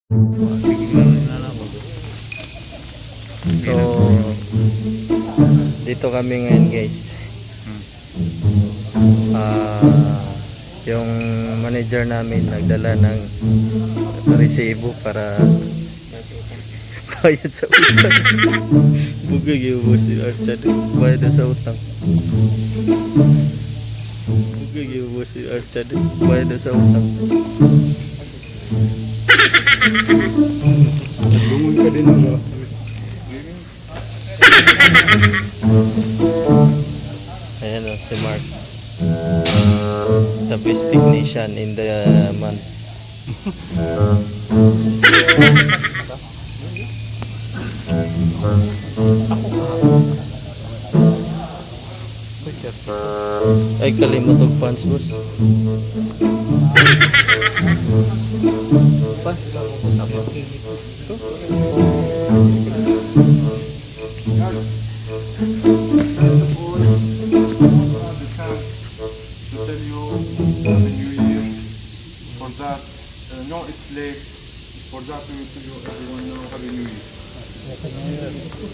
So, dito kami ngayon guys. Yung manager namin nagdala ng resibo para bayad sa utang. Bugay yung boss yung Archad. Bayad sa utang. Bugay yung boss yung Archad. Bayad sa utang. Lungon ka din mo. Ayan o, si Mark. The best technician in the month. Ay, kalimutog pants, boss. Pants? To tell you the new year. For that, no, it's late. For that, we will tell you everyone know Happy New Year.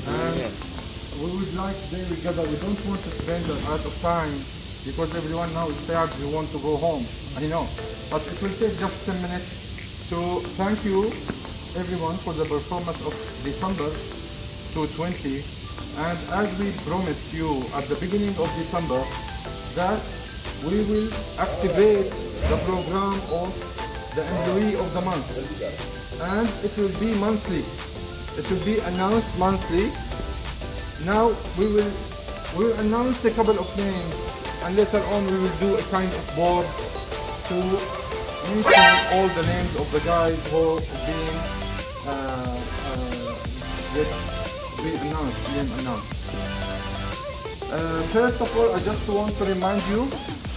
And we would like today we gather. We don't want to spend a lot of time because everyone now is tired. We want to go home. I know, but it will take just 10 minutes to thank you everyone for the performance of December 2020. And as we promised you at the beginning of December, that we will activate the program of the employee of the month, and it will be monthly. It will be announced monthly. Now we will announce a couple of names, and later on we will do a kind of board to mention all the names of the guys who have been announced. First of all, I just want to remind you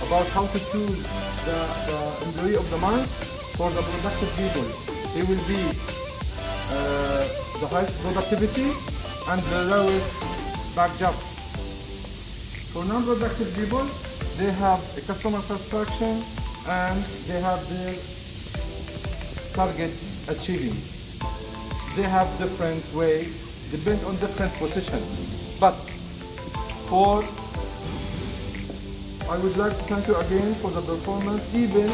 about how to choose the employee of the month for the productive people. He will be the highest productivity and the lowest back job. For non-productive people, they have a customer satisfaction and they have their target achieving. They have different ways, depend on different positions. But I would like to thank you again for the performance. Even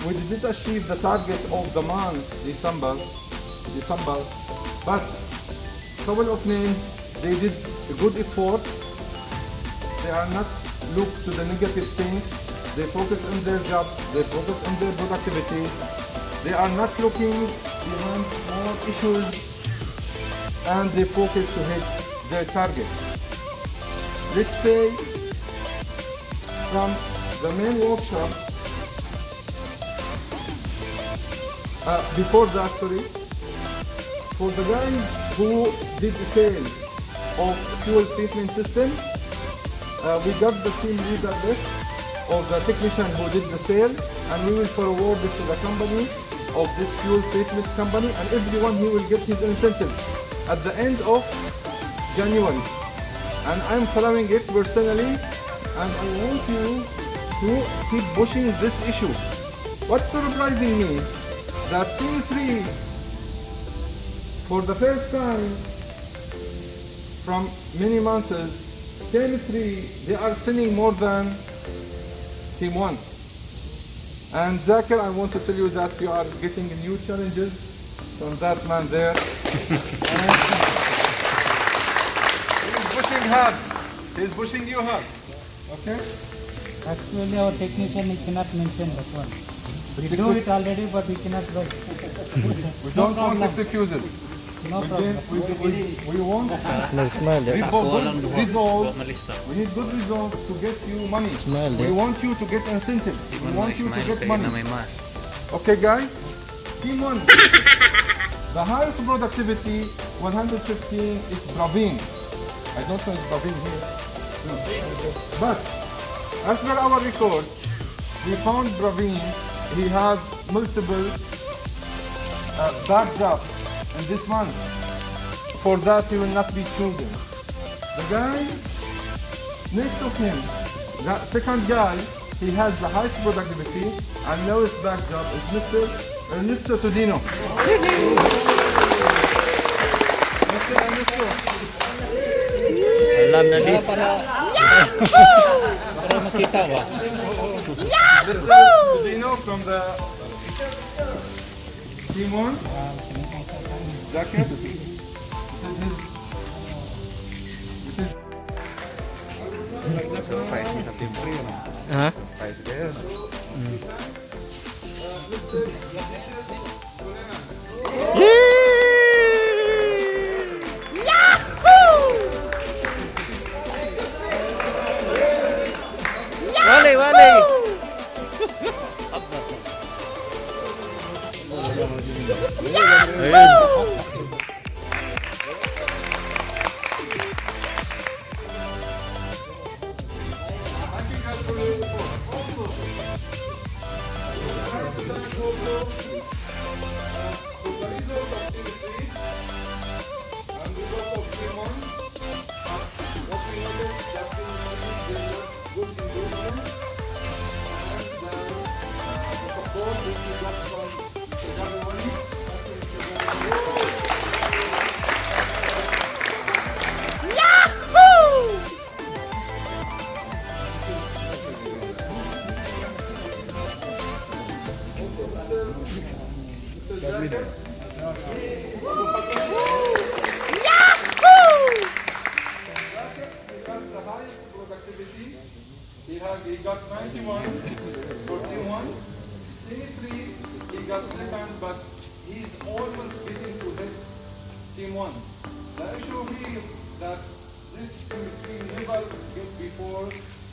we didn't achieve the target of the month, December, but couple of names, they did a good effort. They are not look to the negative things. They focus on their jobs. They focus on their productivity. They are not looking behind more issues, and they focus to hit their targets. Let's say from the main workshop, before that, sorry, for the guys who did the sale of fuel treatment system, we got the team leader list of the technician who did the sale, and we will forward it to the company of this fuel treatment company, and everyone he will get his incentive at the end of January. And I'm following it personally, and I want you to keep pushing this issue. What's surprising me, that Team 3, for the first time from many months, Team 3, they are selling more than Team 1. And Zakir, I want to tell you that you are getting new challenges from that man there. He's pushing hard. He's pushing you hard. Okay? Actually, our technician he cannot mention that one. We do it already, but we cannot do it. We don't want excuses. No problem. We want Smile, yeah. results. We need good results to get you money. Smile, We yeah. want you to get incentive. We want you to get money. Okay, guys? Team 1. The highest productivity, 115, is Praveen. I don't know if Praveen here. No. But as per our record, we found Praveen. He has multiple back jobs in this month. For that, he will not be chosen. The guy next to him, the second guy, he has the highest productivity and lowest back job is Mr. Ernesto to Dino. Ernesto. Alam na this. Para makita ba? This is to Dino from the Team 1 jacket. Ha? Walie, Walie. Ayun. He got 91 for Team 1. Team 3, he got second, but he's almost getting to hit Team 1. The issue here that this Team 3 never get before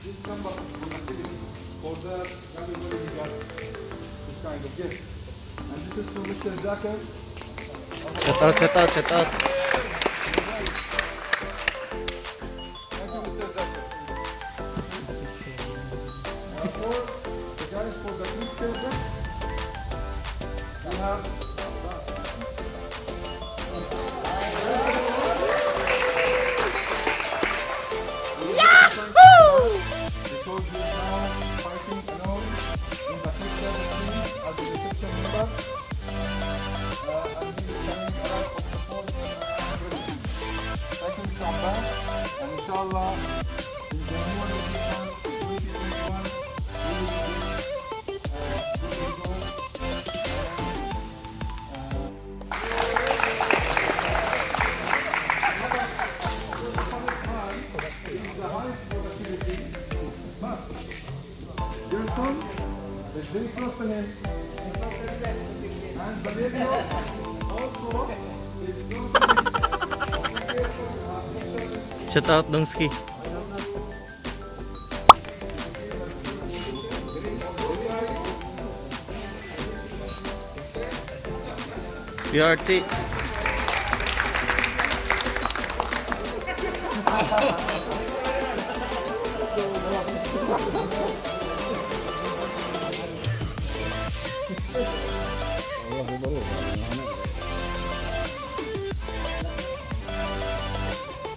this number of productivity. For that, everybody he got this kind of gift. And this is to Mr. Jacker. Shout out, shout out, shout out. Thank you, Mr. Jacker. For the guys for the group service, we have Yahoo! Because he is now fighting alone in the group service team as a reception member. And he is carrying a lot of support and everything. Thank you, Mr. Abbas. And inshallah, in January 2021, your son is very confident, and Valerio also is confident. Shout out Dongski. BRT.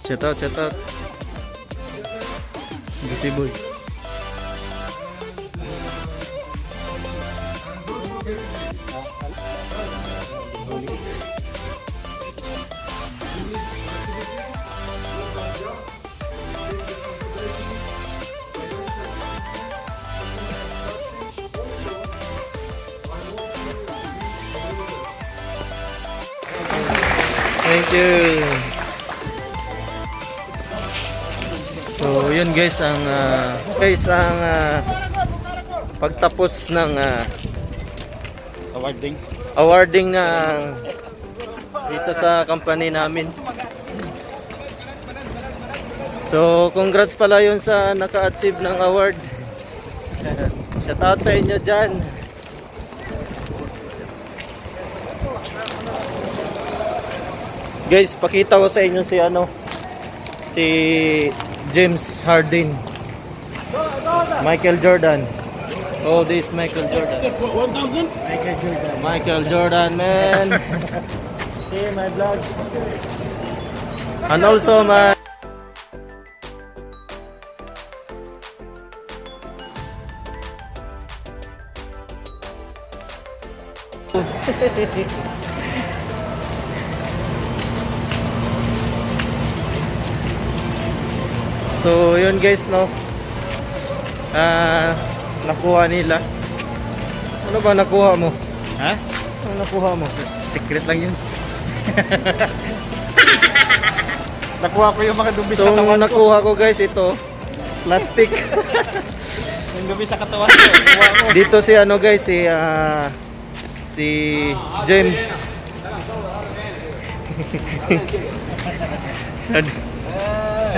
Shout out, shout out. Busy boy. Thank you. So yun guys ang pagtapos ng awarding ng dito sa company namin. So congrats pala yun sa naka-achieve ng award. Shout out sa inyo dyan. Guys, pakita ko sa inyo si si James Harden, Michael Jordan. Oh, this is Michael Jordan. 1000? Michael Jordan, man. See my vlog. And also my So, yun guys, no. Nakuha nila. Ano ba nakuha mo? Ha? Ano nakuha mo? Secret lang yun. Nakuha ko yung mga dumi So, sa katawan ko. nakuha ko guys, ito. Plastic. Yung dumi sa katawan ko. Nakuha ko. Dito si ano guys, si James.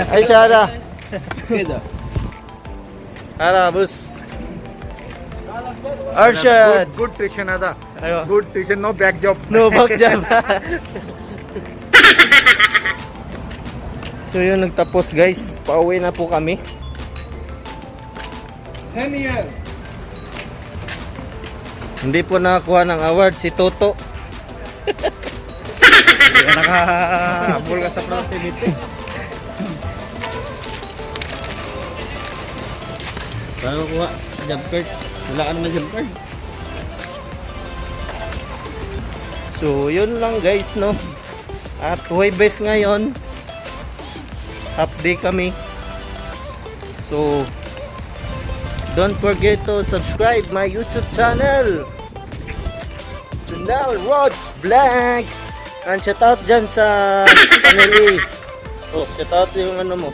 Ay siya na. Ara, bus. Arshad. Good tuition, Ada. Ayo. Good tuition, no back job. No back job. So yun, nagtapos guys. Pauwi na po kami. 10 years. Hindi po nakakuha ng award si Toto. Kaya nakahabol ka sa productivity. Paano kuha? Job card. Wala ka naman jump card. So yun lang guys, no. At Huwebes ngayon. Half day kami. So don't forget to subscribe my YouTube channel. Jonel Vlog. And shout out dyan sa family. Oh, shout out yung ano mo.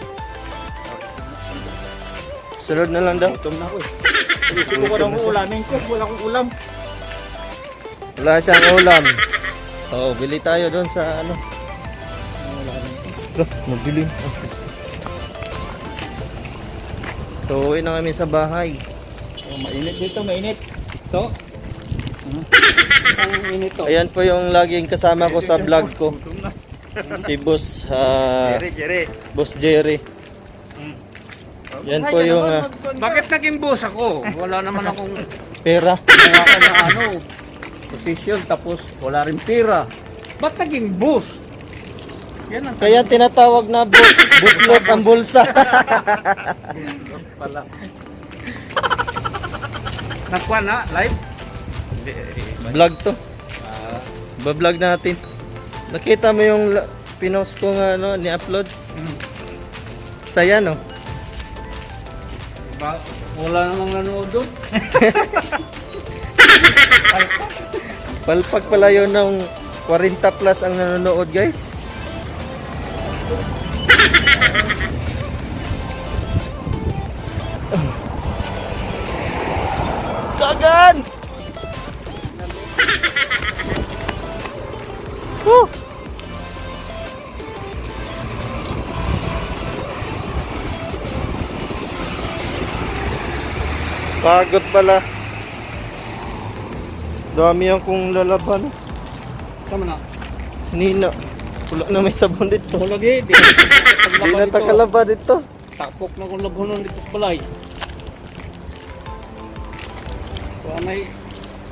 Sunod na lang daw. Gutom na ako eh. Isip ko ng ulamin ko. Wala akong ulam. Wala siyang ulam. Oh, bili tayo doon sa ano. Mabili. So, uwi na kami sa bahay. Oh, mainit dito, mainit. Ito. Ang init to. Ayan po yung laging kasama ko sa vlog ko. Si Boss Boss Jerry. Yan po yung Bakit naging boss ako? Wala naman akong pera. wala ko na ano, position tapos wala rin pera. Ba't naging boss? Yan ang Kaya tinatawag na buslot ang bulsa. pala. Nakuha na, live? Vlog to. Ba-vlog natin. Nakita mo yung pinost ko nga ano, ni-upload? Saya no? Wala namang nanood doon. Palpag pala yun ng 40 plus ang nanonood guys. Dagan! Woo! Pagod pala. Dami yung kung lalaban. Tama na. Sinina. Wala na may sabon dito. Wala di. Di Hindi na takalaba dito. Takpok na kung labunon dito balay. Kaya may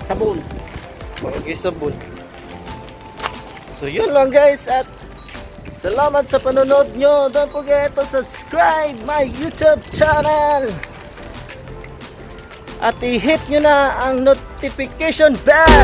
sabon. Pagay sabon. So yun lang guys, at salamat sa panonood nyo. Don't forget to subscribe my YouTube channel. At i-hit nyo na ang notification bell.